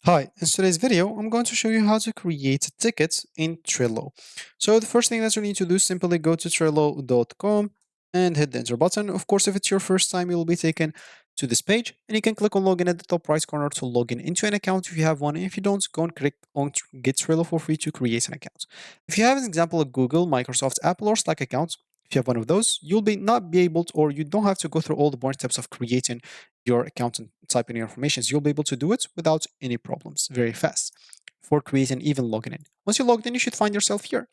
Hi, in today's video, I'm going to show you how to create tickets in Trello. So the first thing that you need to do is simply go to trello.com and hit the enter button. Of course, if it's your first time, you'll be taken to this page and you can click on login at the top right corner to log in into an account if you have one. And if you don't, go and click on get Trello for free to create an account. If you have an example of Google, Microsoft, Apple, or Slack account, if you have one of those, you'll be not be able to, or you don't have to go through all the boring steps of creating your account and type in your information. You'll be able to do it without any problems very fast for creating even logging in. Once you're logged in, you should find yourself here.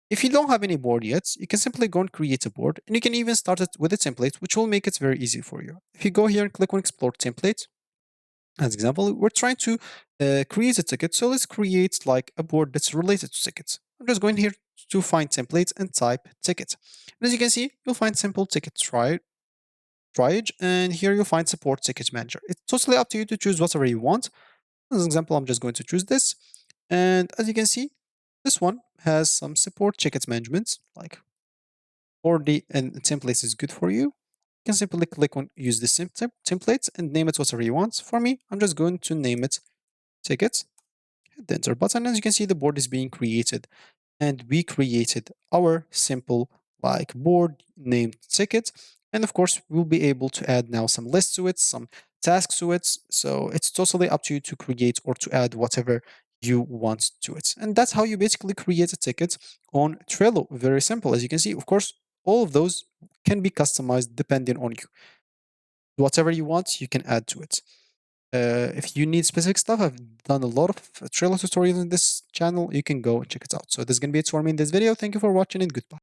If you don't have any board yet, you can simply go and create a board and you can even start it with a template, which will make it very easy for you. If you go here and click on explore template, as example, we're trying to create a ticket. So let's create like a board that's related to tickets. I'm just going here to find templates and type ticket. And as you can see, you'll find simple ticket triage, and here you'll find support ticket manager. It's totally up to you to choose whatever you want. As an example, I'm just going to choose this. And as you can see, this one has some support ticket management, like already and templates is good for you. You can simply click on use this template and name it whatever you want. For me, I'm just going to name it ticket. Hit the enter button. As you can see, the board is being created and we created our simple like board named ticket. And of course, we'll be able to add now some lists to it, some tasks to it. So it's totally up to you to create or to add whatever you want to it. And that's how you basically create a ticket on Trello. Very simple. As you can see, of course, all of those can be customized depending on you. Whatever you want, you can add to it. If you need specific stuff, I've done a lot of Trello tutorials in this channel. You can go and check it out. So this is going to be it for me in this video. Thank you for watching and goodbye.